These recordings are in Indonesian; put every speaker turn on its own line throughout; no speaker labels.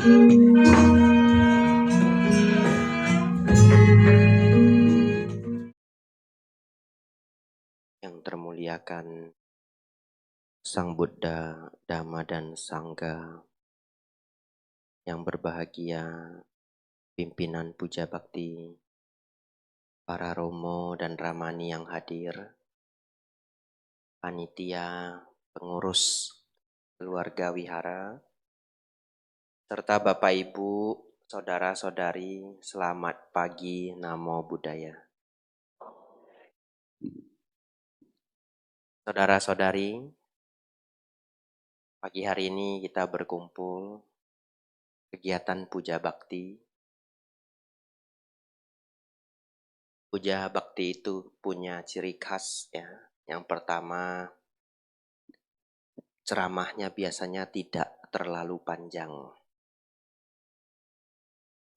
Yang termuliakan Sang Buddha, Dhamma, dan Sangha, yang berbahagia pimpinan puja bakti, para romo dan ramani yang hadir, panitia, pengurus keluarga wihara, serta Bapak Ibu, saudara-saudari, selamat pagi, Namo Buddhaya. Saudara-saudari, pagi hari ini kita berkumpul kegiatan puja bakti. Puja bakti itu punya ciri khas ya. Yang pertama, ceramahnya biasanya tidak terlalu panjang.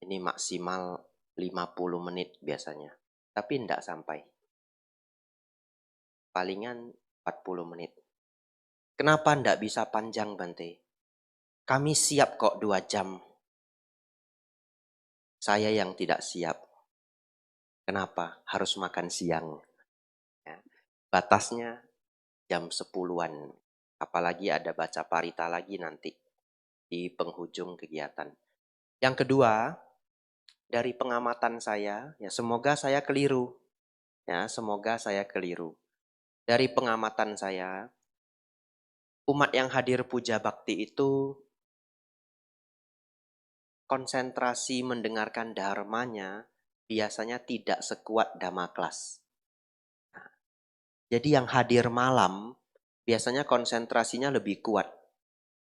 Ini maksimal 50 menit biasanya. Tapi tidak sampai. Palingan 40 menit. Kenapa tidak bisa panjang, Bante? Kami siap kok 2 jam. Saya yang tidak siap. Kenapa? Harus makan siang. Ya. Batasnya jam 10-an. Apalagi ada baca parita lagi nanti di penghujung kegiatan. Yang kedua, dari pengamatan saya, ya semoga saya keliru. Ya, semoga saya keliru. Dari pengamatan saya, umat yang hadir puja bakti itu konsentrasi mendengarkan dharmanya biasanya tidak sekuat dhamma kelas. Nah, jadi yang hadir malam biasanya konsentrasinya lebih kuat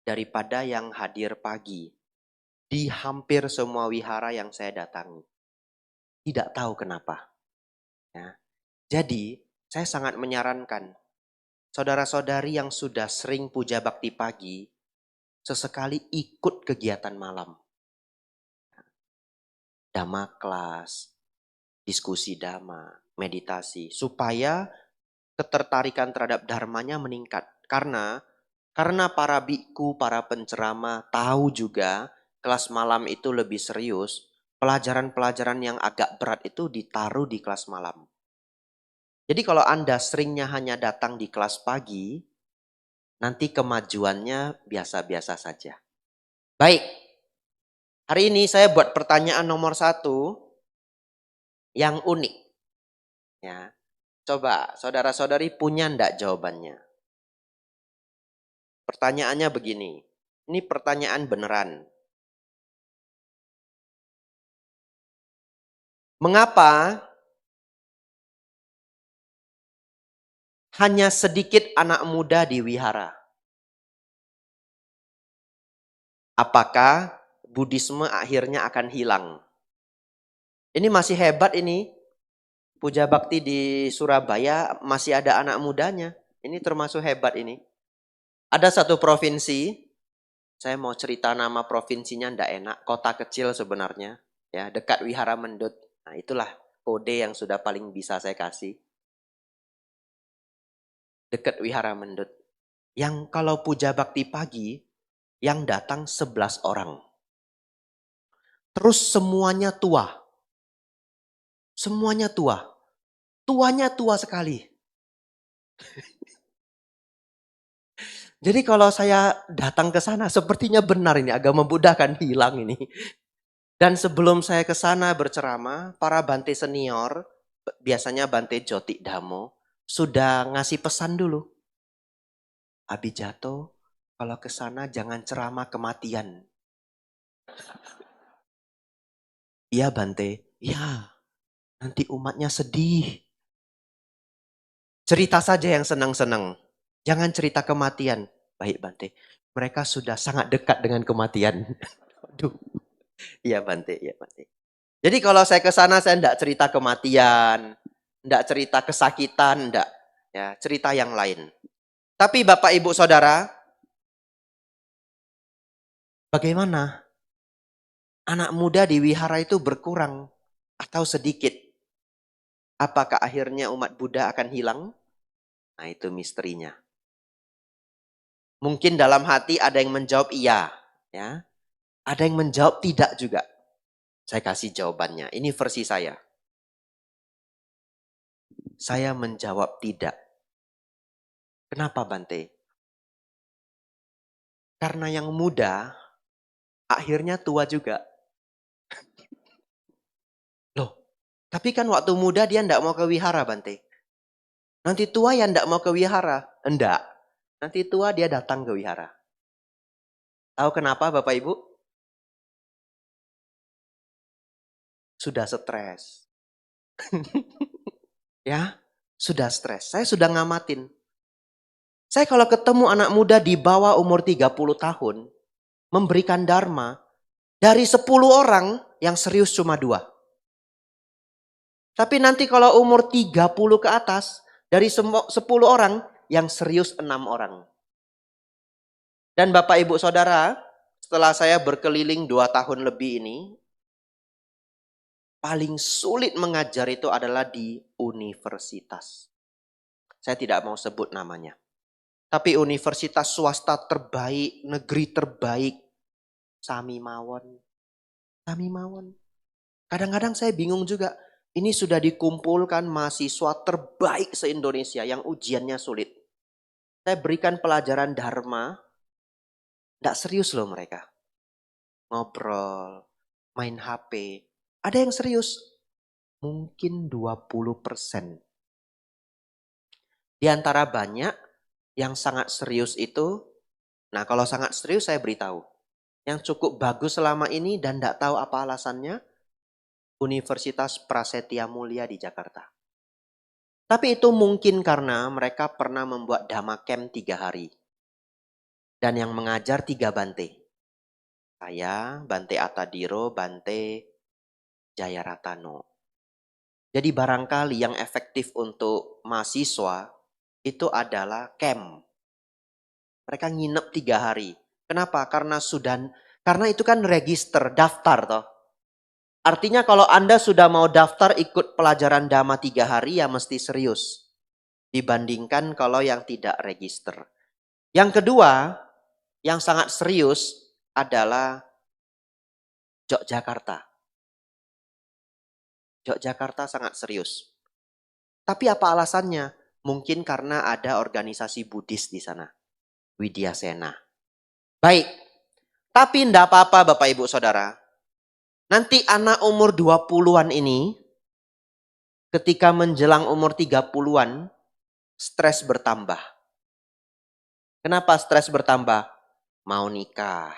daripada yang hadir pagi. Di hampir semua wihara yang saya datangi. Tidak tahu kenapa. Ya. Jadi, saya sangat menyarankan saudara-saudari yang sudah sering puja bakti pagi, sesekali ikut kegiatan malam. Dhamma kelas, diskusi dhamma, meditasi, supaya ketertarikan terhadap dharmanya meningkat. Karena para biku, para penceramah tahu juga kelas malam itu lebih serius, pelajaran-pelajaran yang agak berat itu ditaruh di kelas malam. Jadi kalau Anda seringnya hanya datang di kelas pagi, nanti kemajuannya biasa-biasa saja. Baik, hari ini saya buat pertanyaan nomor 1 yang unik. Ya, coba saudara-saudari punya enggak jawabannya? Pertanyaannya begini, ini pertanyaan beneran. Mengapa hanya sedikit anak muda di wihara? Apakah Buddhisme akhirnya akan hilang? Ini masih hebat ini. Puja bakti di Surabaya masih ada anak mudanya. Ini termasuk hebat ini. Ada satu provinsi, saya mau cerita nama provinsinya ndak enak, kota kecil sebenarnya, ya dekat Wihara Mendut. Nah itulah kode yang sudah paling bisa saya kasih. Dekat Wihara Mendut. Yang kalau puja bakti pagi, yang datang 11 orang. Terus semuanya tua. Semuanya tua. Tuanya tua sekali. Jadi kalau saya datang ke sana, sepertinya benar ini, agama Buddha kan hilang ini. Dan sebelum saya ke sana berceramah, para Bante senior, biasanya Bante Joti Dhammo, sudah ngasih pesan dulu. Abhijato, kalau ke sana jangan ceramah kematian. Iya Bante, iya. Nanti umatnya sedih. Cerita saja yang senang-senang. Jangan cerita kematian. Baik Bante, mereka sudah sangat dekat dengan kematian. Aduh. Iya Bante, iya Bante. Jadi kalau saya ke sana saya enggak cerita kematian, enggak cerita kesakitan, enggak. Ya, cerita yang lain. Tapi Bapak Ibu Saudara, bagaimana? Anak muda di wihara itu berkurang atau sedikit? Apakah akhirnya umat Buddha akan hilang? Nah, itu misterinya. Mungkin dalam hati ada yang menjawab iya, ya. Ada yang menjawab tidak juga. Saya kasih jawabannya. Ini versi saya. Saya menjawab tidak. Kenapa Bante? Karena yang muda akhirnya tua juga. Loh, tapi kan waktu muda dia ndak mau ke wihara Bante. Nanti tua ya ndak mau ke wihara. Enggak. Nanti tua dia datang ke wihara. Tahu kenapa Bapak Ibu? Sudah stres. Ya, sudah stres. Saya sudah ngamatin. Saya kalau ketemu anak muda di bawah umur 30 tahun, memberikan dharma, dari 10 orang yang serius cuma 2. Tapi nanti kalau umur 30 ke atas, dari 10 orang yang serius 6 orang. Dan Bapak Ibu Saudara, setelah saya berkeliling 2 tahun lebih ini, paling sulit mengajar itu adalah di universitas. Saya tidak mau sebut namanya. Tapi universitas swasta terbaik, negeri terbaik, sami mawon. Sami mawon. Kadang-kadang saya bingung juga. Ini sudah dikumpulkan mahasiswa terbaik se-Indonesia yang ujiannya sulit. Saya berikan pelajaran dharma, tidak serius loh mereka. Ngobrol, main HP. Ada yang serius. Mungkin 20%. Di antara banyak yang sangat serius itu, nah kalau sangat serius saya beritahu. Yang cukup bagus selama ini dan tidak tahu apa alasannya, Universitas Prasetya Mulia di Jakarta. Tapi itu mungkin karena mereka pernah membuat Dhamma Camp 3 hari. Dan yang mengajar 3 Bante. Saya, Bante Atadiro, Bante Jayaratano. Jadi barangkali yang efektif untuk mahasiswa itu adalah camp. Mereka nginep 3 hari. Kenapa? Karena itu kan register, daftar toh. Artinya kalau Anda sudah mau daftar ikut pelajaran Dhamma 3 hari ya mesti serius. Dibandingkan kalau yang tidak register. Yang kedua, yang sangat serius adalah Yogyakarta. Yogyakarta sangat serius. Tapi apa alasannya? Mungkin karena ada organisasi Buddhis di sana. Widyasena. Baik. Tapi enggak apa-apa Bapak Ibu Saudara. Nanti anak umur 20-an ini, ketika menjelang umur 30-an, stres bertambah. Kenapa stres bertambah? Mau nikah.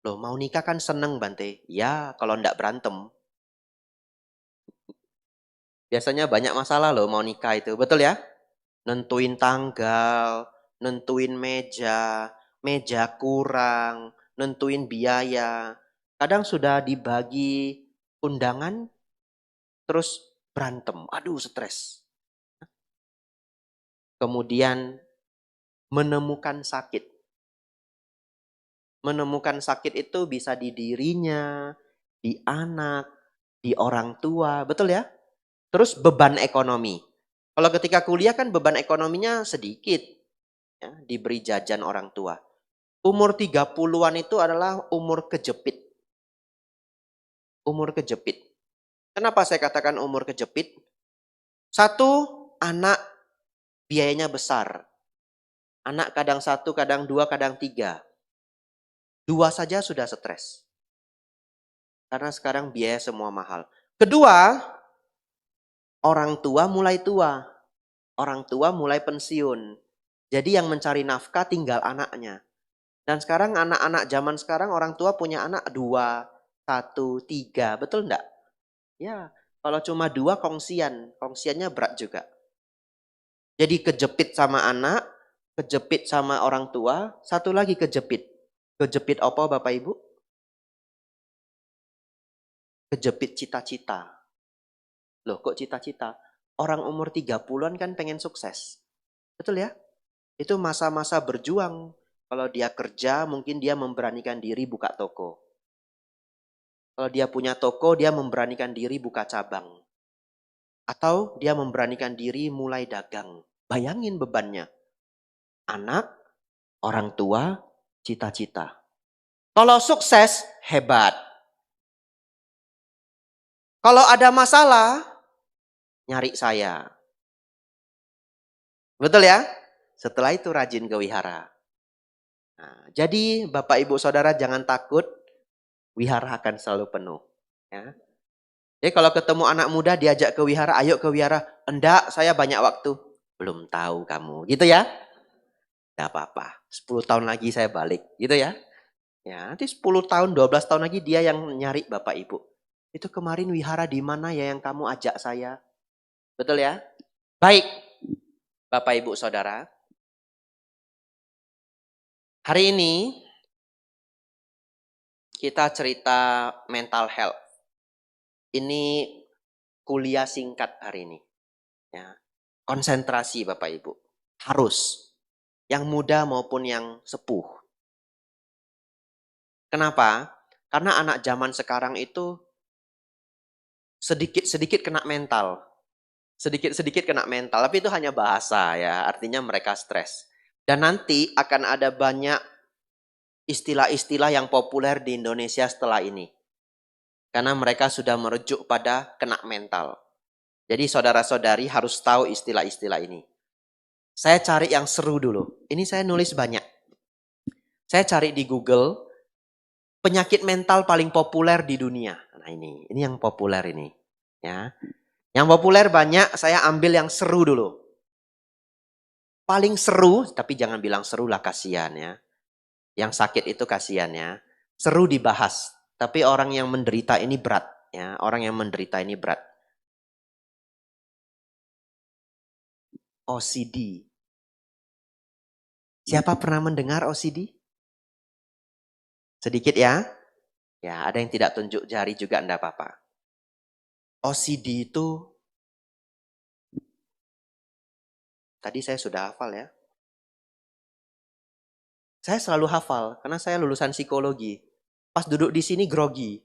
Loh, mau nikah kan seneng Bante. Ya, kalau enggak berantem. Biasanya banyak masalah loh mau nikah itu. Betul ya? Nentuin tanggal, nentuin meja, meja kurang, nentuin biaya. Kadang sudah dibagi undangan, terus berantem. Aduh, stres. Kemudian menemukan sakit. Menemukan sakit itu bisa di dirinya, di anak, di orang tua. Betul ya? Terus beban ekonomi. Kalau ketika kuliah kan beban ekonominya sedikit. Ya, diberi jajan orang tua. Umur 30-an itu adalah umur kejepit. Umur kejepit. Kenapa saya katakan umur kejepit? Satu, anak biayanya besar. Anak kadang 1, kadang 2, kadang 3. 2 saja sudah stres. Karena sekarang biaya semua mahal. Kedua, orang tua mulai tua. Orang tua mulai pensiun. Jadi yang mencari nafkah tinggal anaknya. Dan sekarang anak-anak zaman sekarang orang tua punya anak 2, 1, 3. Betul enggak? Ya, kalau cuma 2 kongsian. Kongsiannya berat juga. Jadi kejepit sama anak, kejepit sama orang tua, satu lagi kejepit. Kejepit apa Bapak Ibu? Kejepit cita-cita. Loh kok cita-cita? Orang umur 30-an kan pengen sukses. Betul ya? Itu masa-masa berjuang. Kalau dia kerja mungkin dia memberanikan diri buka toko. Kalau dia punya toko dia memberanikan diri buka cabang. Atau dia memberanikan diri mulai dagang. Bayangin bebannya. Anak, orang tua, cita-cita. Kalau sukses, hebat. Kalau ada masalah, nyari saya. Betul ya? Setelah itu rajin ke wihara. Nah, jadi Bapak Ibu Saudara jangan takut, wihara akan selalu penuh. Ya. Jadi kalau ketemu anak muda diajak ke wihara, ayo ke wihara. Enggak, saya banyak waktu. Belum tahu kamu, gitu ya? Enggak apa-apa, 10 tahun lagi saya balik, gitu ya? Ya, nanti 10 tahun, 12 tahun lagi dia yang nyari Bapak Ibu. Itu kemarin wihara di mana ya yang kamu ajak saya? Betul ya? Baik, Bapak Ibu Saudara. Hari ini kita cerita mental health. Ini kuliah singkat hari ini. Ya. Konsentrasi Bapak Ibu. Harus. Yang muda maupun yang sepuh. Kenapa? Karena anak zaman sekarang itu sedikit-sedikit kena mental. Sedikit-sedikit kena mental. Tapi itu hanya bahasa ya. Artinya mereka stres. Dan nanti akan ada banyak istilah-istilah yang populer di Indonesia setelah ini. Karena mereka sudah merujuk pada kena mental. Jadi saudara-saudari harus tahu istilah-istilah ini. Saya cari yang seru dulu. Ini saya nulis banyak. Saya cari di Google, penyakit mental paling populer di dunia. Nah ini yang populer ini. Ya. Yang populer banyak, saya ambil yang seru dulu. Paling seru, tapi jangan bilang seru lah, kasihan ya. Yang sakit itu kasihan ya. Seru dibahas, tapi orang yang menderita ini berat. Ya. Orang yang menderita ini berat. OCD. Siapa pernah mendengar OCD? Sedikit ya. Ya, ada yang tidak tunjuk jari juga enggak apa-apa. OCD itu, tadi saya sudah hafal ya. Saya selalu hafal, karena saya lulusan psikologi. Pas duduk di sini grogi.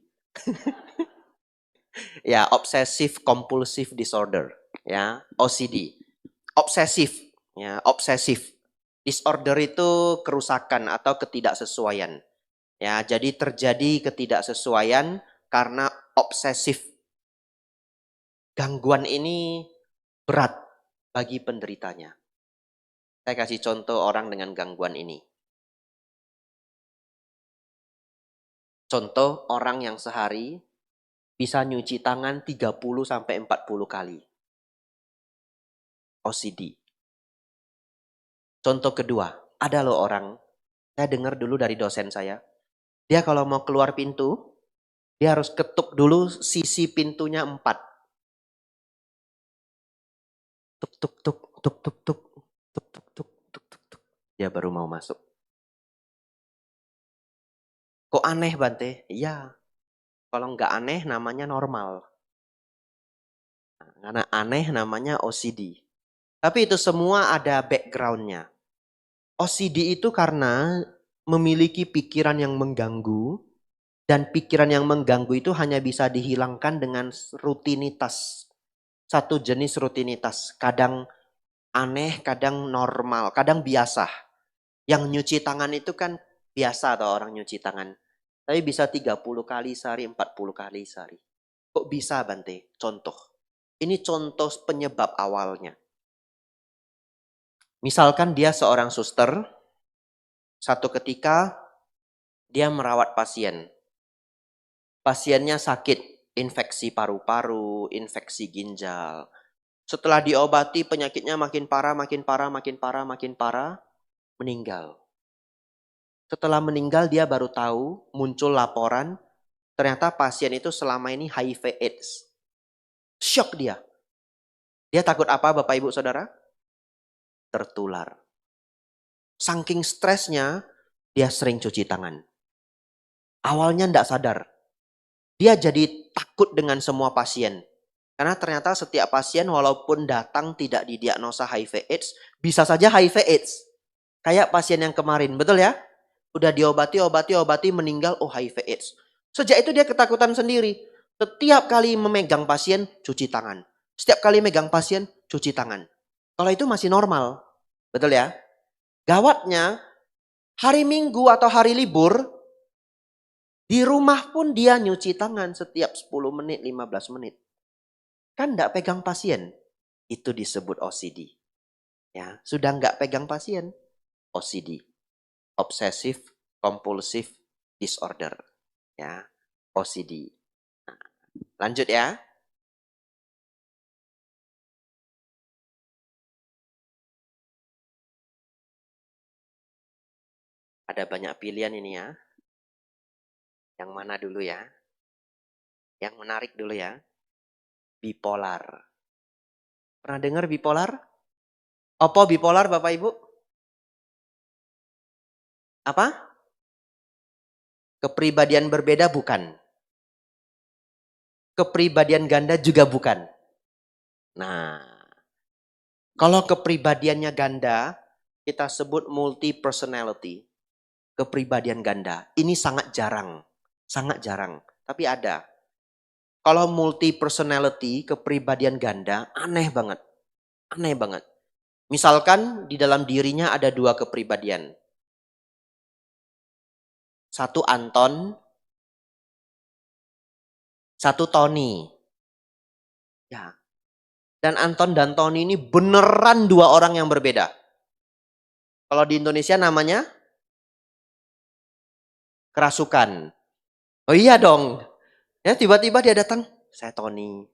Ya, obsessive compulsive disorder. Ya, OCD. Obsesif. Ya, obsesif. Disorder itu kerusakan atau ketidaksesuaian. Ya, jadi terjadi ketidaksesuaian karena obsesif. Gangguan ini berat bagi penderitanya. Saya kasih contoh orang dengan gangguan ini. Contoh orang yang sehari bisa nyuci tangan 30 sampai 40 kali. OCD. Contoh kedua, ada loh orang, saya dengar dulu dari dosen saya. Dia kalau mau keluar pintu, dia harus ketuk dulu sisi pintunya 4. Tuk tuk tuk tuk tuk tuk tuk tuk tuk tuk tuk tuk. Dia baru mau masuk. Kok aneh Bante? Iya. Kalau nggak aneh namanya normal. Karena aneh namanya OCD. Tapi itu semua ada backgroundnya. OCD itu karena memiliki pikiran yang mengganggu. Dan pikiran yang mengganggu itu hanya bisa dihilangkan dengan rutinitas. Satu jenis rutinitas. Kadang aneh, kadang normal, kadang biasa. Yang nyuci tangan itu kan biasa atau orang nyuci tangan. Tapi bisa 30 kali sehari, 40 kali sehari. Kok bisa Bante? Contoh. Ini contoh penyebab awalnya. Misalkan dia seorang suster, satu ketika dia merawat pasien. Pasiennya sakit, infeksi paru-paru, infeksi ginjal. Setelah diobati penyakitnya makin parah, makin parah, makin parah, makin parah, meninggal. Setelah meninggal dia baru tahu, muncul laporan, ternyata pasien itu selama ini HIV AIDS. Syok dia. Dia takut apa Bapak Ibu Saudara? Tertular. Saking stresnya, dia sering cuci tangan. Awalnya tidak sadar. Dia jadi takut dengan semua pasien. Karena ternyata setiap pasien walaupun datang tidak didiagnosa HIV AIDS, bisa saja HIV AIDS. Kayak pasien yang kemarin, betul ya? Udah diobati, meninggal, oh HIV AIDS. Sejak itu dia ketakutan sendiri. Setiap kali memegang pasien, cuci tangan. Setiap kali megang pasien, cuci tangan. Kalau itu masih normal, betul ya? Gawatnya, hari Minggu atau hari libur, Di rumah pun dia nyuci tangan setiap 10 menit, 15 menit. Kan enggak pegang pasien. Itu disebut OCD. Ya, sudah enggak pegang pasien. OCD. Obsessive Compulsive Disorder. Ya, OCD. Nah, lanjut ya. Ada banyak pilihan ini ya. Yang mana dulu ya? Yang menarik dulu ya. Bipolar. Pernah dengar bipolar? Apa bipolar Bapak Ibu? Apa? Kepribadian berbeda bukan. Kepribadian ganda juga bukan. Nah, kalau kepribadiannya ganda, kita sebut multi personality. Kepribadian ganda. Ini sangat jarang. Sangat jarang. Tapi ada. Kalau multi personality, kepribadian ganda, aneh banget. Aneh banget. Misalkan di dalam dirinya ada dua kepribadian. Satu Anton, satu Tony. Ya. Dan Anton dan Tony ini beneran dua orang yang berbeda. Kalau di Indonesia namanya kerasukan. Oh iya dong. Ya tiba-tiba dia datang. Saya Tony.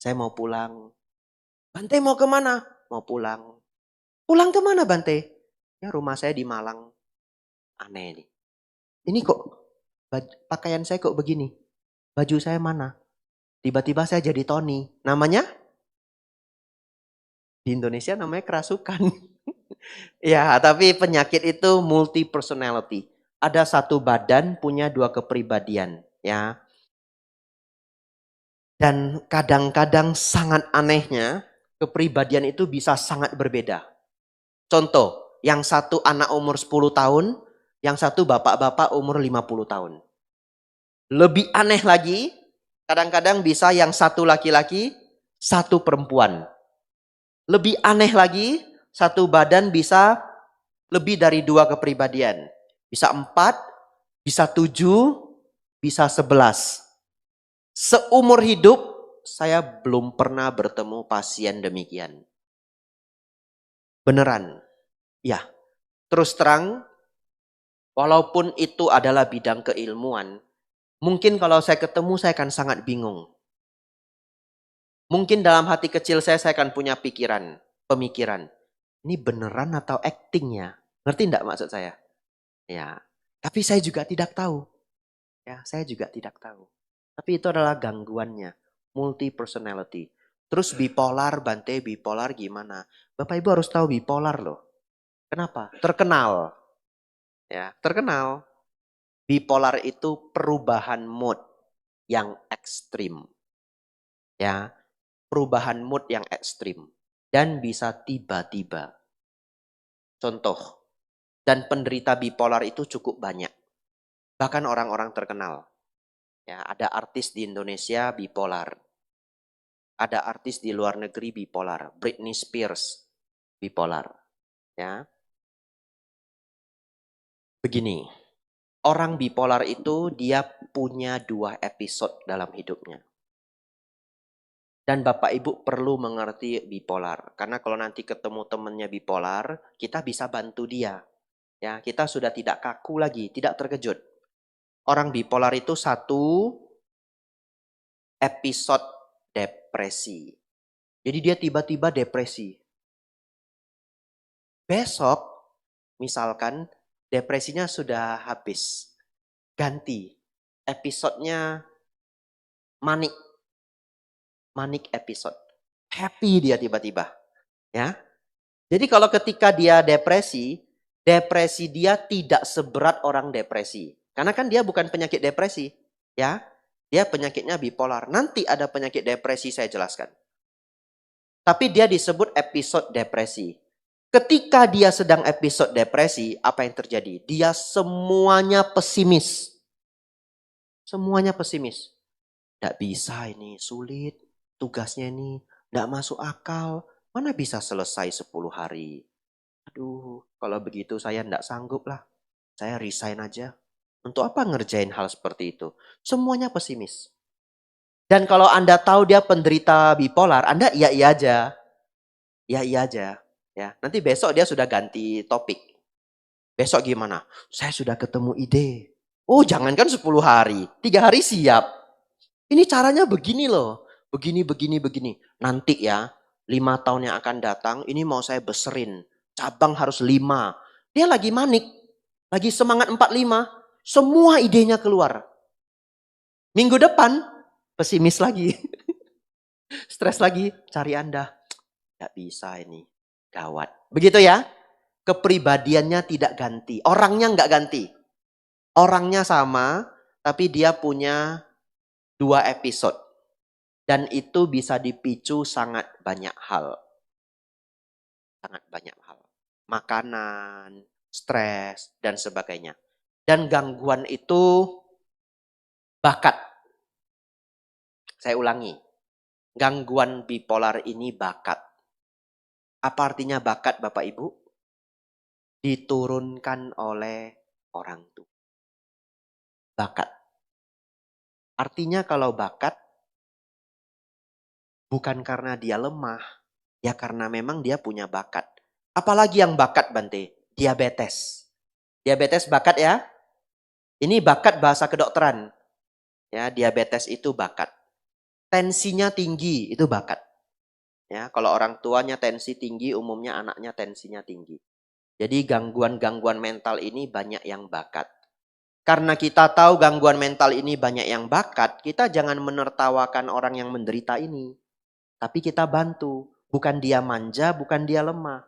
Saya mau pulang. Bante mau kemana? Mau pulang. Pulang kemana Bante? Ya rumah saya di Malang. Aneh nih. Ini kok pakaian saya kok begini? Baju saya mana? Tiba-tiba saya jadi Tony. Namanya? Di Indonesia namanya kerasukan. Ya, tapi penyakit itu multi personality. Ada satu badan punya dua kepribadian, ya. Dan kadang-kadang sangat anehnya kepribadian itu bisa sangat berbeda. Contoh, yang satu anak umur 10 tahun, yang satu bapak-bapak umur 50 tahun. Lebih aneh lagi, kadang-kadang bisa yang satu laki-laki, satu perempuan. Lebih aneh lagi, satu badan bisa lebih dari dua kepribadian. Bisa 4, bisa 7, bisa 11. Seumur hidup, saya belum pernah bertemu pasien demikian. Beneran. Ya, terus terang, walaupun itu adalah bidang keilmuan, mungkin kalau saya ketemu, saya akan sangat bingung. Mungkin dalam hati kecil saya akan punya pemikiran. Ini beneran atau acting ya? Ngerti enggak maksud saya? Ya, tapi saya juga tidak tahu. Ya, saya juga tidak tahu. Tapi itu adalah gangguannya. Multi personality. Terus bipolar, Bante, bipolar gimana? Bapak Ibu harus tahu bipolar loh. Kenapa? Terkenal. Ya, terkenal. Bipolar itu perubahan mood yang ekstrim. Ya, perubahan mood yang ekstrim. Dan bisa tiba-tiba. Contoh. Dan penderita bipolar itu cukup banyak. Bahkan orang-orang terkenal. Ya, ada artis di Indonesia bipolar. Ada artis di luar negeri bipolar. Britney Spears bipolar. Ya. Begini, orang bipolar itu dia punya 2 episode dalam hidupnya. Dan Bapak Ibu perlu mengerti bipolar. Karena kalau nanti ketemu temannya bipolar, kita bisa bantu dia. Ya, kita sudah tidak kaku lagi, tidak terkejut. Orang bipolar itu satu episode depresi. Jadi dia tiba-tiba depresi. Besok, misalkan depresinya sudah habis. Ganti. Episodenya manik. Manik episode. Happy dia tiba-tiba. Ya. Jadi kalau ketika dia depresi dia tidak seberat orang depresi. Karena kan dia bukan penyakit depresi. Ya. Dia penyakitnya bipolar. Nanti ada penyakit depresi saya jelaskan. Tapi dia disebut episode depresi. Ketika dia sedang episode depresi, apa yang terjadi? Dia semuanya pesimis. Semuanya pesimis. Tidak bisa ini, sulit. Tugasnya ini tidak masuk akal. Mana bisa selesai 10 hari? Aduh, kalau begitu saya tidak sanggup lah. Saya resign aja. Untuk apa ngerjain hal seperti itu? Semuanya pesimis. Dan kalau Anda tahu dia penderita bipolar, Anda iya-iya aja. Iya-iya aja. Ya, nanti besok dia sudah ganti topik. Besok gimana? Saya sudah ketemu ide. Oh, jangankan 10 hari. 3 hari siap. Ini caranya begini loh. Begini, begini, begini. Nanti ya, 5 tahun yang akan datang, ini mau saya beserin. Cabang harus 5. Dia lagi manik. Lagi semangat 45. Semua idenya keluar. Minggu depan, pesimis lagi. Stres lagi, cari Anda. Gak bisa ini. Gawat. Begitu ya. Kepribadiannya tidak ganti. Orangnya nggak ganti. Orangnya sama, tapi dia punya 2 episode. Dan itu bisa dipicu sangat banyak hal. Sangat banyak hal. Makanan, stres, dan sebagainya. Dan gangguan itu bakat. Saya ulangi. Gangguan bipolar ini bakat. Apa artinya bakat, Bapak Ibu? Diturunkan oleh orang tua. Bakat. Artinya kalau bakat, bukan karena dia lemah, ya karena memang dia punya bakat. Apalagi yang bakat, Bante? Diabetes. Diabetes bakat ya? Ini bakat bahasa kedokteran. Ya, diabetes itu bakat. Tensinya tinggi, itu bakat. Ya, kalau orang tuanya tensi tinggi, umumnya anaknya tensinya tinggi. Jadi gangguan-gangguan mental ini banyak yang bakat. Karena kita tahu gangguan mental ini banyak yang bakat, kita jangan menertawakan orang yang menderita ini. Tapi kita bantu. Bukan dia manja, bukan dia lemah.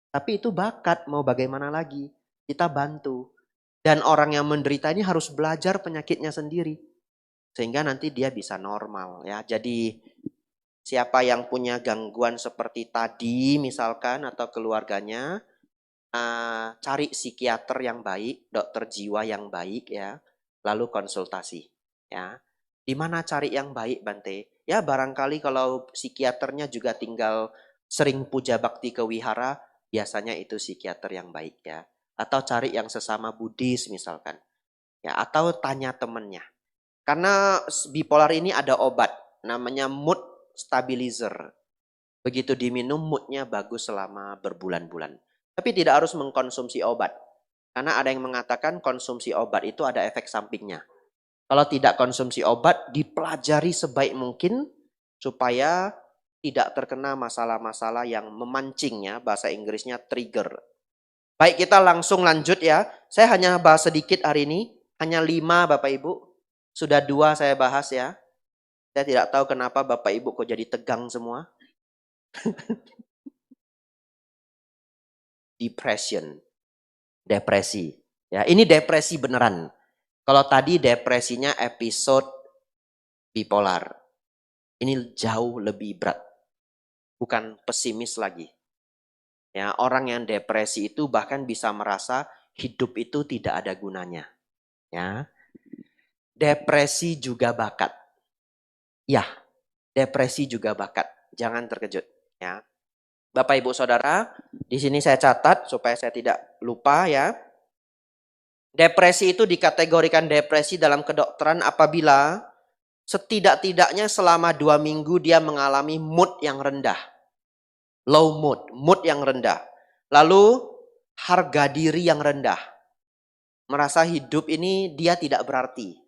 Tapi itu bakat, mau bagaimana lagi. Kita bantu. Dan orang yang menderita ini harus belajar penyakitnya sendiri. Sehingga nanti dia bisa normal. Ya. Jadi siapa yang punya gangguan seperti tadi misalkan atau keluarganya, cari psikiater yang baik, dokter jiwa yang baik ya, lalu konsultasi ya. Di mana cari yang baik, Bante? Ya barangkali kalau psikiaternya juga tinggal sering puja bakti ke wihara, biasanya itu psikiater yang baik ya. Atau cari yang sesama Buddhis misalkan. Ya, atau tanya temennya. Karena bipolar ini ada obat, namanya mood stabilizer. Begitu diminum moodnya bagus selama berbulan-bulan. Tapi tidak harus mengkonsumsi obat. Karena ada yang mengatakan konsumsi obat itu ada efek sampingnya. Kalau tidak konsumsi obat, dipelajari sebaik mungkin supaya tidak terkena masalah-masalah yang memancing ya. Bahasa Inggrisnya trigger. Baik, kita langsung lanjut ya. Saya hanya bahas sedikit hari ini. Hanya 5 Bapak Ibu. Sudah 2 saya bahas ya. Saya tidak tahu kenapa Bapak Ibu kok jadi tegang semua. Depression. Depresi. Ya, ini depresi beneran. Kalau tadi depresinya episode bipolar. Ini jauh lebih berat. Bukan pesimis lagi. Ya, orang yang depresi itu bahkan bisa merasa hidup itu tidak ada gunanya. Ya. Depresi juga bakat. Ya, depresi juga bakat. Jangan terkejut, ya. Bapak Ibu Saudara, di sini saya catat supaya saya tidak lupa ya. Depresi itu dikategorikan depresi dalam kedokteran apabila setidak-tidaknya selama 2 minggu dia mengalami mood yang rendah. Low mood, mood yang rendah. Lalu harga diri yang rendah. Merasa hidup ini dia tidak berarti.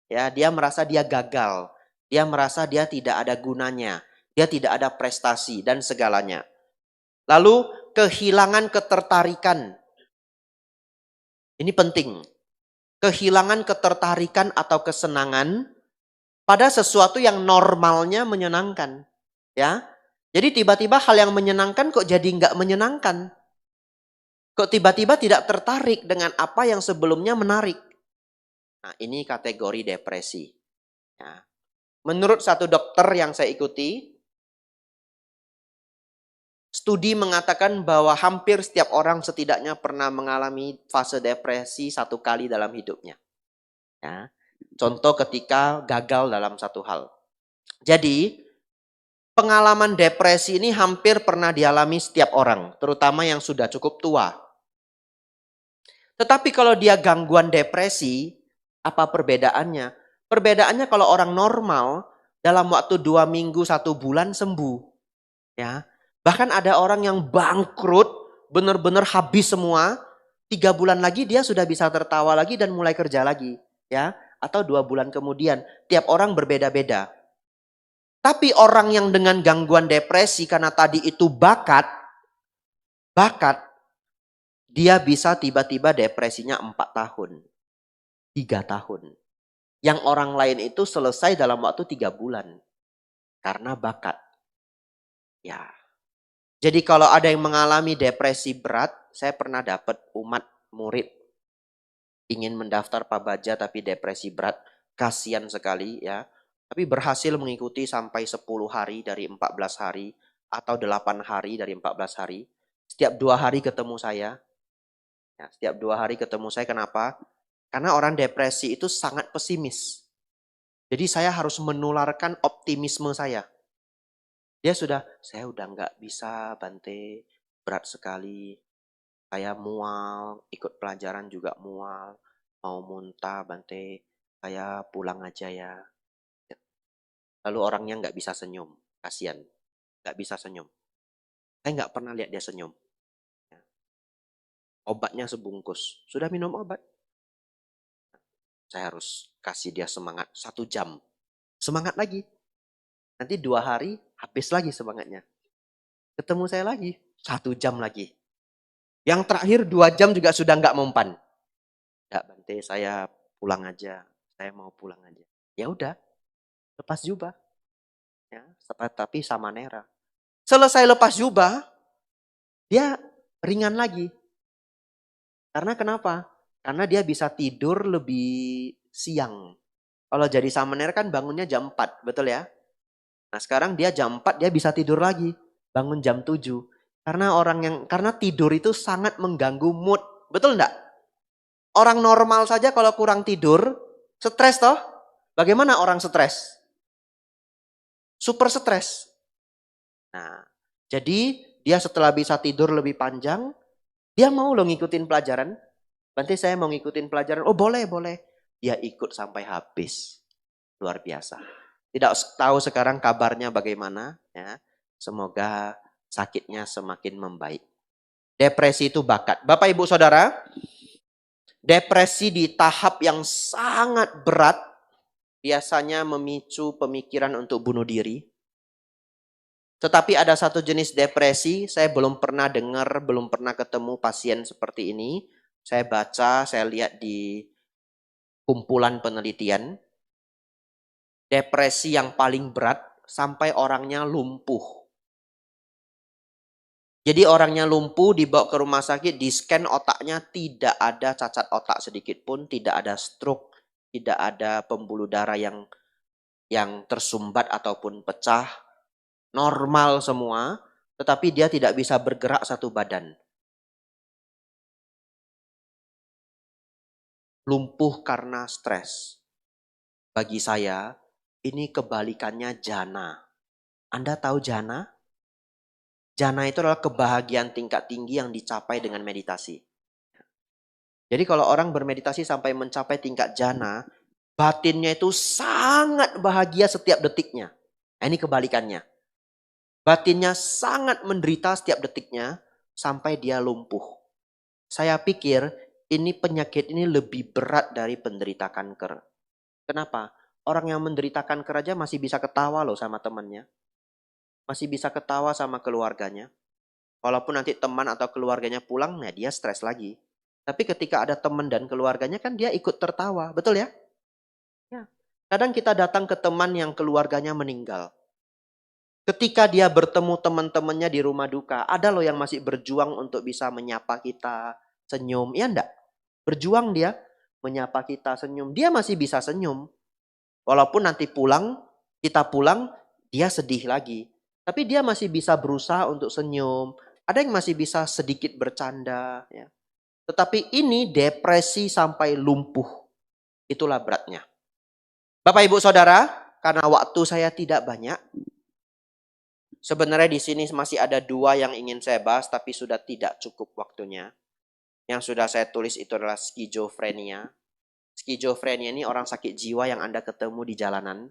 Ya, dia merasa dia gagal. Dia merasa dia tidak ada gunanya. Dia tidak ada prestasi dan segalanya. Lalu kehilangan ketertarikan. Ini penting. Kehilangan ketertarikan atau kesenangan pada sesuatu yang normalnya menyenangkan. Ya. Jadi tiba-tiba hal yang menyenangkan kok jadi nggak menyenangkan. Kok tiba-tiba tidak tertarik dengan apa yang sebelumnya menarik. Nah, ini kategori depresi. Ya. Menurut satu dokter yang saya ikuti, studi mengatakan bahwa hampir setiap orang setidaknya pernah mengalami fase depresi 1 kali dalam hidupnya. Ya. Contoh ketika gagal dalam satu hal. Jadi, pengalaman depresi ini hampir pernah dialami setiap orang, terutama yang sudah cukup tua. Tetapi kalau dia gangguan depresi, Apa perbedaannya? Perbedaannya kalau orang normal dalam waktu 2 minggu, 1 bulan sembuh. Ya. Bahkan ada orang yang bangkrut, benar-benar habis semua. 3 bulan lagi dia sudah bisa tertawa lagi dan mulai kerja lagi. Ya. Atau 2 bulan kemudian. Tiap orang berbeda-beda. Tapi orang yang dengan gangguan depresi karena tadi itu bakat, dia bisa tiba-tiba depresinya 4 tahun, 3 tahun. Yang orang lain itu selesai dalam waktu 3 bulan. Karena bakat. Ya. Jadi kalau ada yang mengalami depresi berat, saya pernah dapat umat murid ingin mendaftar Pabaja tapi depresi berat. Kasian sekali ya. Tapi berhasil mengikuti sampai 10 hari dari 14 hari. Atau 8 hari dari 14 hari. Setiap 2 hari ketemu saya. Ya, setiap 2 hari ketemu saya, kenapa? Karena orang depresi itu sangat pesimis. Jadi saya harus menularkan optimisme saya. Saya udah nggak bisa Bante, berat sekali. Saya mual, ikut pelajaran juga mual. Mau muntah Bante, saya pulang aja ya. Lalu orangnya nggak bisa senyum, kasihan. Nggak bisa senyum. Saya nggak pernah lihat dia senyum. Obatnya sebungkus. Sudah minum obat? Saya harus kasih dia semangat 1 jam. Semangat lagi. Nanti 2 hari habis lagi semangatnya. Ketemu saya lagi 1 jam lagi. Yang terakhir 2 jam juga sudah nggak mempan. Nggak Bante, saya pulang aja. Saya mau pulang aja. Ya udah, lepas jubah. Ya, tapi sama Nera. Selesai lepas jubah, dia ringan lagi. Karena kenapa? Karena dia bisa tidur lebih siang. Kalau jadi samaner kan bangunnya jam 4, betul ya? Nah sekarang dia jam 4 dia bisa tidur lagi. Bangun jam 7. Karena tidur itu sangat mengganggu mood. Betul enggak? Orang normal saja kalau kurang tidur, stres toh? Bagaimana orang stres? Super stres. Nah, jadi dia setelah bisa tidur lebih panjang, dia mau loh ngikutin pelajaran. Nanti saya mau ngikutin pelajaran. Oh boleh, boleh. Dia ikut sampai habis. Luar biasa. Tidak tahu sekarang kabarnya bagaimana. Ya. Semoga sakitnya semakin membaik. Depresi itu bakat. Bapak Ibu Saudara, depresi di tahap yang sangat berat biasanya memicu pemikiran untuk bunuh diri. Tetapi ada satu jenis depresi, saya belum pernah dengar, belum pernah ketemu pasien seperti ini. Saya baca, saya lihat di kumpulan penelitian. Depresi yang paling berat sampai orangnya lumpuh. Jadi orangnya lumpuh, dibawa ke rumah sakit, di scan otaknya, tidak ada cacat otak sedikit pun, tidak ada stroke, tidak ada pembuluh darah yang tersumbat ataupun pecah. Normal semua, tetapi dia tidak bisa bergerak satu badan. Lumpuh karena stres. Bagi saya, ini kebalikannya jana. Anda tahu jana? Jana itu adalah kebahagiaan tingkat tinggi yang dicapai dengan meditasi. Jadi kalau orang bermeditasi sampai mencapai tingkat jana, batinnya itu sangat bahagia setiap detiknya. Nah, ini kebalikannya. Batinnya sangat menderita setiap detiknya sampai dia lumpuh. Saya pikir penyakit ini lebih berat dari penderita kanker. Kenapa? Orang yang menderita kanker aja masih bisa ketawa loh sama temannya. Masih bisa ketawa sama keluarganya. Walaupun nanti teman atau keluarganya pulang, nah dia stres lagi. Tapi ketika ada teman dan keluarganya kan dia ikut tertawa. Betul ya? Ya. Kadang kita datang ke teman yang keluarganya meninggal. Ketika dia bertemu teman-temannya di rumah duka, ada loh yang masih berjuang untuk bisa menyapa kita, senyum. Ya enggak? Berjuang dia, menyapa kita, senyum. Dia masih bisa senyum. Walaupun nanti kita pulang, dia sedih lagi. Tapi dia masih bisa berusaha untuk senyum. Ada yang masih bisa sedikit bercanda. Ya. Tetapi ini depresi sampai lumpuh. Itulah beratnya. Bapak Ibu Saudara, karena waktu saya tidak banyak. Sebenarnya di sini masih ada 2 yang ingin saya bahas, tapi sudah tidak cukup waktunya. Yang sudah saya tulis itu adalah skizofrenia. Skizofrenia ini orang sakit jiwa yang Anda ketemu di jalanan,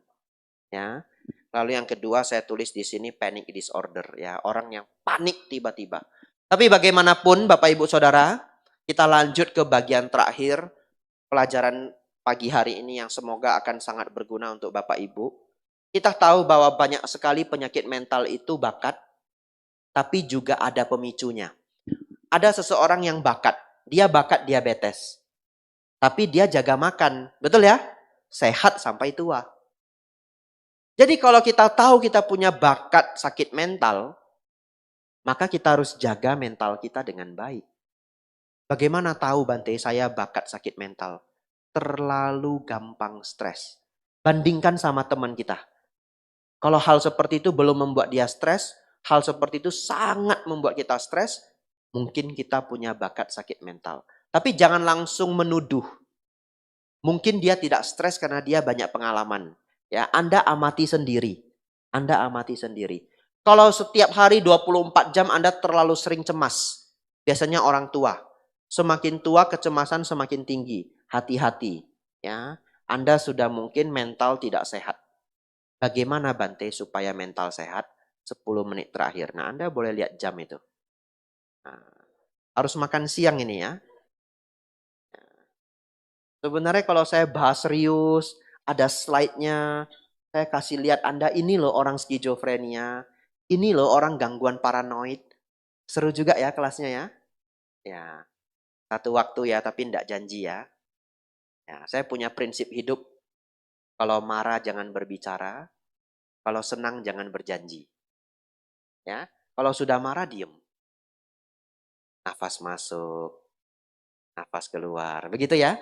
ya. Lalu yang kedua saya tulis di sini panic disorder, ya, orang yang panik tiba-tiba. Tapi bagaimanapun Bapak Ibu Saudara, kita lanjut ke bagian terakhir pelajaran pagi hari ini yang semoga akan sangat berguna untuk Bapak Ibu. Kita tahu bahwa banyak sekali penyakit mental itu bakat, tapi juga ada pemicunya. Ada seseorang yang dia bakat diabetes. Tapi dia jaga makan, betul ya? Sehat sampai tua. Jadi kalau kita tahu kita punya bakat sakit mental, maka kita harus jaga mental kita dengan baik. Bagaimana tahu Bante saya bakat sakit mental? Terlalu gampang stres. Bandingkan sama teman kita. Kalau hal seperti itu belum membuat dia stres, hal seperti itu sangat membuat kita stres, mungkin kita punya bakat sakit mental. Tapi jangan langsung menuduh. Mungkin dia tidak stres karena dia banyak pengalaman. Ya, Anda amati sendiri. Anda amati sendiri. Kalau setiap hari 24 jam Anda terlalu sering cemas. Biasanya orang tua. Semakin tua kecemasan semakin tinggi. Hati-hati. Ya, Anda sudah mungkin mental tidak sehat. Bagaimana Bante supaya mental sehat? 10 menit terakhir. Nah, Anda boleh lihat jam itu. Nah, harus makan siang ini ya. Sebenarnya kalau saya bahas serius, ada slide-nya, saya kasih lihat Anda, ini loh orang skizofrenia, ini loh orang gangguan paranoid. Seru juga ya kelasnya ya. Ya, satu waktu ya, tapi tidak janji ya. Ya, saya punya prinsip hidup, kalau marah jangan berbicara, kalau senang jangan berjanji. Ya, kalau sudah marah diem. Nafas masuk, nafas keluar. Begitu ya.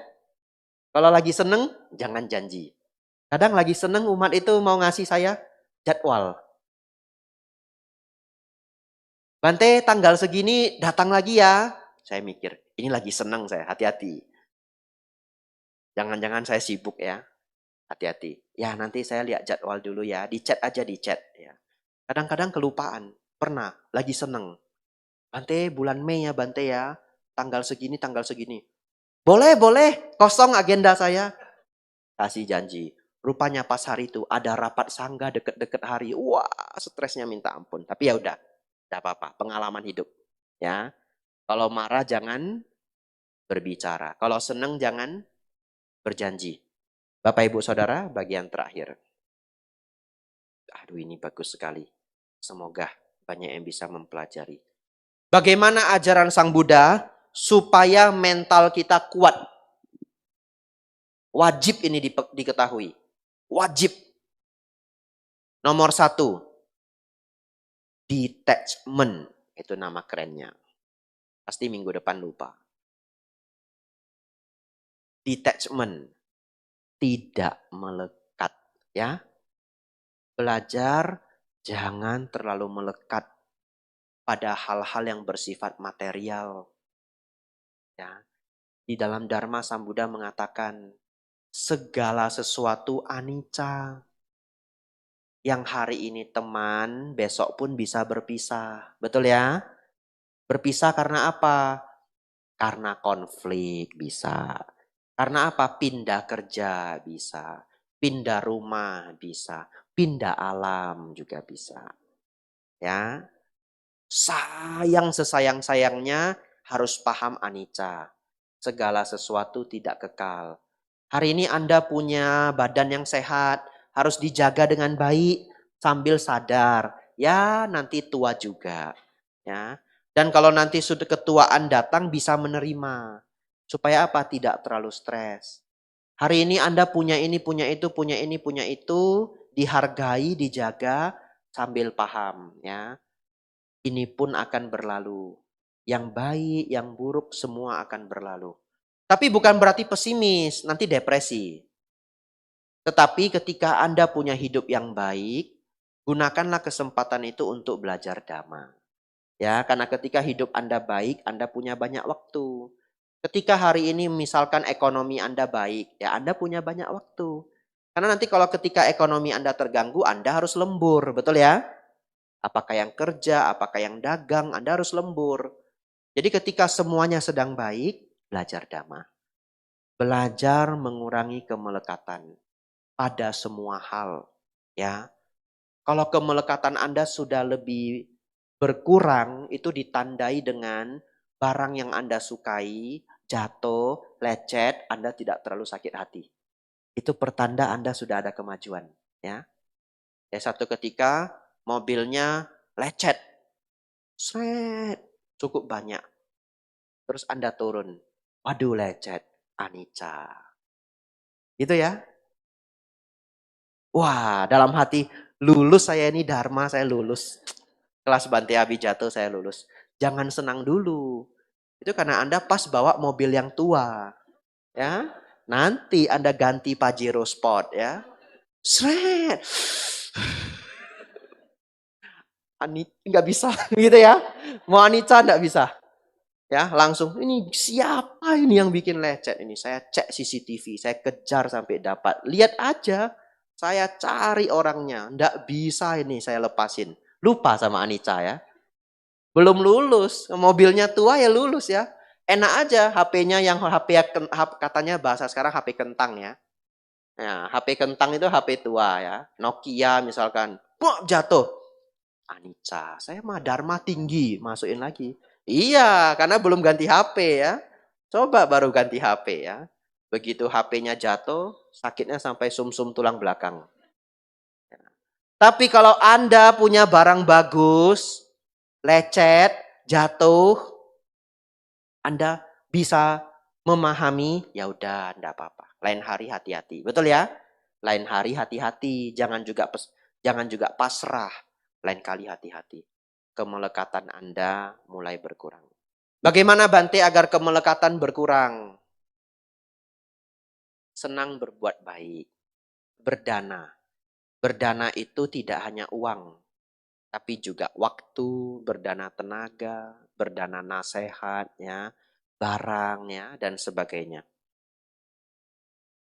Kalau lagi seneng, jangan janji. Kadang lagi seneng umat itu mau ngasih saya jadwal. Bante tanggal segini datang lagi ya. Saya mikir, ini lagi seneng saya, hati-hati. Jangan-jangan saya sibuk ya. Hati-hati. Ya nanti saya lihat jadwal dulu ya. Di chat aja di chat. Ya. Kadang-kadang kelupaan. Pernah, lagi seneng. Bante bulan Mei ya Bante ya. Tanggal segini, tanggal segini. Boleh, boleh. Kosong agenda saya. Kasih janji. Rupanya pas hari itu ada rapat sangga deket-deket hari. Wah, stresnya minta ampun. Tapi ya udah, tidak apa-apa. Pengalaman hidup. Ya, kalau marah jangan berbicara. Kalau senang jangan berjanji. Bapak Ibu Saudara, bagian terakhir. Aduh, ini bagus sekali. Semoga banyak yang bisa mempelajari. Bagaimana ajaran Sang Buddha supaya mental kita kuat? Wajib ini diketahui. Wajib. Nomor 1. Detachment. Itu nama kerennya. Pasti minggu depan lupa. Detachment. Tidak melekat. Ya. Belajar jangan terlalu melekat pada hal-hal yang bersifat material. Ya. Di dalam Dharma Sang Buddha mengatakan, segala sesuatu anicca. Yang hari ini teman, besok pun bisa berpisah. Betul ya? Berpisah karena apa? Karena konflik bisa. Karena apa? Pindah kerja bisa. Pindah rumah bisa. Pindah alam juga bisa. Ya. Sayang sesayang-sayangnya harus paham anicca. Segala sesuatu tidak kekal. Hari ini Anda punya badan yang sehat, harus dijaga dengan baik sambil sadar, ya nanti tua juga, ya. Dan kalau nanti sudah ketuaan datang bisa menerima. Supaya apa? Tidak terlalu stres. Hari ini Anda punya ini, punya itu, punya ini, punya itu, dihargai, dijaga sambil paham, ya. Ini pun akan berlalu. Yang baik, yang buruk semua akan berlalu. Tapi bukan berarti pesimis, nanti depresi. Tetapi ketika Anda punya hidup yang baik, gunakanlah kesempatan itu untuk belajar dhamma. Ya, karena ketika hidup Anda baik, Anda punya banyak waktu. Ketika hari ini misalkan ekonomi Anda baik, ya Anda punya banyak waktu. Karena nanti kalau ketika ekonomi Anda terganggu, Anda harus lembur, betul ya? Apakah yang kerja, apakah yang dagang, Anda harus lembur. Jadi ketika semuanya sedang baik, belajar dhamma. Belajar mengurangi kemelekatan pada semua hal, ya. Kalau kemelekatan Anda sudah lebih berkurang, itu ditandai dengan barang yang Anda sukai, jatuh, lecet, Anda tidak terlalu sakit hati. Itu pertanda Anda sudah ada kemajuan, ya. Ya, satu ketika mobilnya lecet, sret, cukup banyak. Terus Anda turun, waduh lecet, anicca. Itu ya. Wah, dalam hati, lulus saya ini Dharma, saya lulus. Kelas Bante Abhijato saya lulus. Jangan senang dulu. Itu karena Anda pas bawa mobil yang tua. Ya, nanti Anda ganti Pajero Sport ya. Sret. Nggak bisa gitu ya. Mau Anica nggak bisa. Ya, langsung ini siapa ini yang bikin lecet ini? Saya cek CCTV, saya kejar sampai dapat. Lihat aja, saya cari orangnya. Nggak bisa ini saya lepasin. Lupa sama Anica ya. Belum lulus, mobilnya tua ya lulus ya. Enak aja HP-nya yang katanya bahasa sekarang HP kentang ya. Nah, HP kentang itu HP tua ya. Nokia misalkan. Wah, jatuh. Anica, saya mah Dharma tinggi, masukin lagi. Iya, karena belum ganti HP ya. Coba baru ganti HP ya. Begitu HP-nya jatuh, sakitnya sampai sumsum tulang belakang. Tapi kalau Anda punya barang bagus, lecet, jatuh, Anda bisa memahami, ya udah enggak apa-apa. Lain hari hati-hati. Betul ya? Lain hari hati-hati, jangan juga pasrah. Lain kali hati-hati. Kemelekatan Anda mulai berkurang. Bagaimana Bante agar kemelekatan berkurang? Senang berbuat baik. Berdana. Berdana itu tidak hanya uang, tapi juga waktu, berdana tenaga, berdana nasihat, ya, barang, ya, dan sebagainya.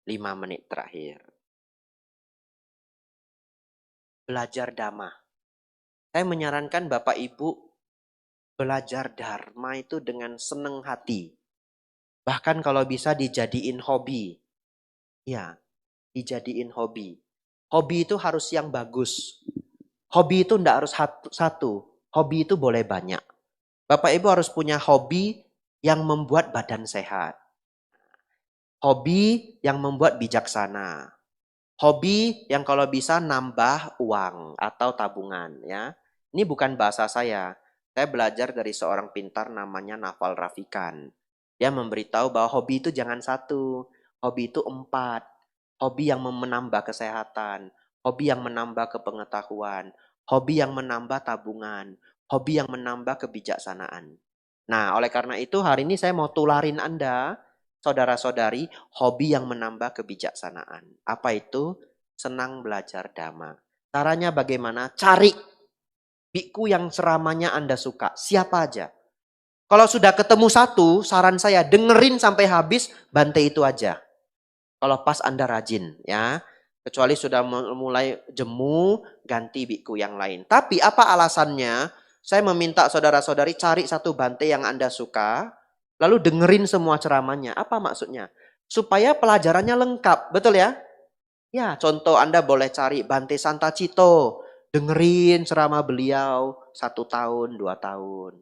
5 menit terakhir. Belajar Dhamma. Saya menyarankan Bapak Ibu belajar Dharma itu dengan senang hati. Bahkan kalau bisa dijadiin hobi. Ya, dijadiin hobi. Hobi itu harus yang bagus. Hobi itu enggak harus satu. Hobi itu boleh banyak. Bapak Ibu harus punya hobi yang membuat badan sehat. Hobi yang membuat bijaksana. Hobi yang kalau bisa nambah uang atau tabungan ya. Ini bukan bahasa saya. Saya belajar dari seorang pintar namanya Naval Rafikan. Dia memberitahu bahwa hobi itu jangan satu. Hobi itu 4. Hobi yang menambah kesehatan. Hobi yang menambah kepengetahuan. Hobi yang menambah tabungan. Hobi yang menambah kebijaksanaan. Nah, oleh karena itu hari ini saya mau tularin Anda, saudara-saudari, hobi yang menambah kebijaksanaan. Apa itu? Senang belajar Dhamma. Caranya bagaimana? Cari biku yang ceramahnya Anda suka. Siapa aja. Kalau sudah ketemu satu, saran saya dengerin sampai habis, Bante itu aja. Kalau pas Anda rajin ya. Kecuali sudah mulai jemu, ganti biku yang lain. Tapi apa alasannya? Saya meminta saudara-saudari cari satu Bante yang Anda suka, lalu dengerin semua ceramahnya. Apa maksudnya? Supaya pelajarannya lengkap, betul ya? Ya, contoh Anda boleh cari Bante Santacito, dengerin ceramah beliau 1 tahun, 2 tahun.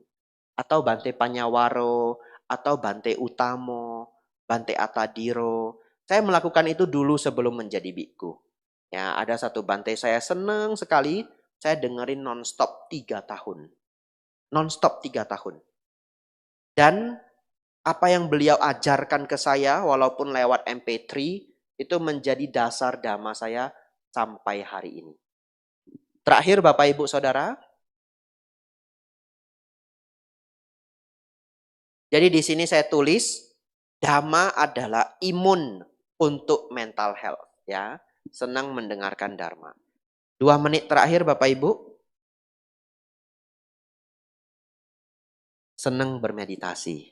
Atau Bante Panyawaro, atau Bante Utamo, Bante Atadiro. Saya melakukan itu dulu sebelum menjadi biku. Ya, ada satu Bante saya senang sekali, saya dengerin nonstop 3 tahun. Nonstop 3 tahun. Dan apa yang beliau ajarkan ke saya walaupun lewat MP3 itu menjadi dasar dhamma saya sampai hari ini. Terakhir Bapak Ibu Saudara. Jadi di sini saya tulis dhamma adalah imun untuk mental health ya. Senang mendengarkan dharma. 2 menit terakhir Bapak Ibu. Senang bermeditasi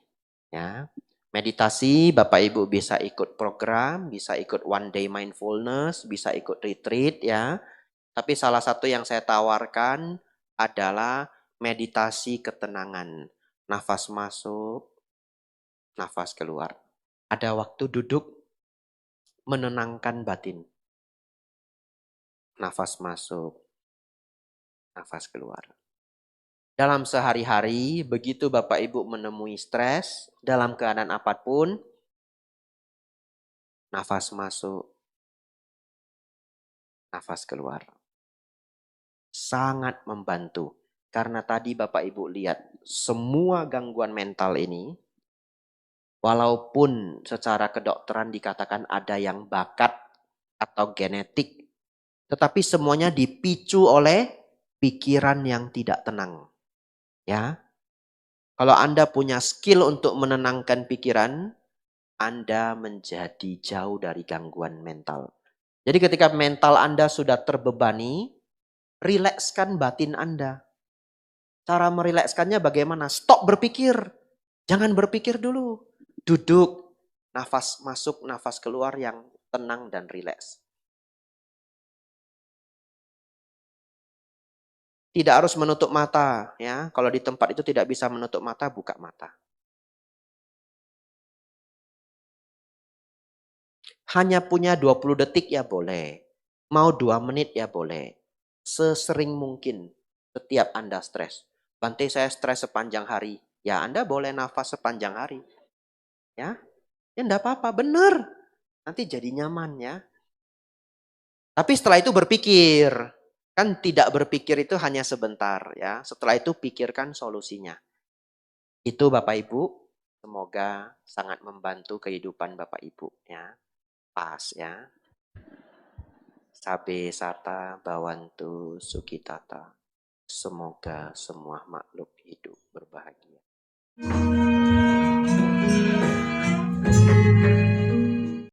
ya. Meditasi Bapak Ibu bisa ikut program, bisa ikut one day mindfulness, bisa ikut retreat ya. Tapi salah satu yang saya tawarkan adalah meditasi ketenangan. Nafas masuk, nafas keluar. Ada waktu duduk menenangkan batin. Nafas masuk, nafas keluar. Dalam sehari-hari, begitu Bapak Ibu menemui stres, dalam keadaan apapun, nafas masuk, nafas keluar. Sangat membantu. Karena tadi Bapak Ibu lihat, semua gangguan mental ini, walaupun secara kedokteran dikatakan ada yang bakat atau genetik, tetapi semuanya dipicu oleh pikiran yang tidak tenang. Ya, kalau Anda punya skill untuk menenangkan pikiran, Anda menjadi jauh dari gangguan mental. Jadi ketika mental Anda sudah terbebani, rilekskan batin Anda. Cara merilekskannya bagaimana? Stop berpikir. Jangan berpikir dulu. Duduk, nafas masuk, nafas keluar yang tenang dan rileks. Tidak harus menutup mata, ya. Kalau di tempat itu tidak bisa menutup mata, buka mata. Hanya punya 20 detik ya boleh. Mau 2 menit ya boleh. Sesering mungkin setiap Anda stres. Bante, saya stres sepanjang hari. Ya Anda boleh nafas sepanjang hari. Ya enggak apa-apa, benar. Nanti jadi nyaman ya. Tapi setelah itu berpikir. Kan tidak berpikir itu hanya sebentar ya. Setelah itu pikirkan solusinya. Itu Bapak Ibu, semoga sangat membantu kehidupan Bapak Ibu ya. Pas ya. Sabe sata bawantu sukitata. Semoga semua makhluk hidup berbahagia.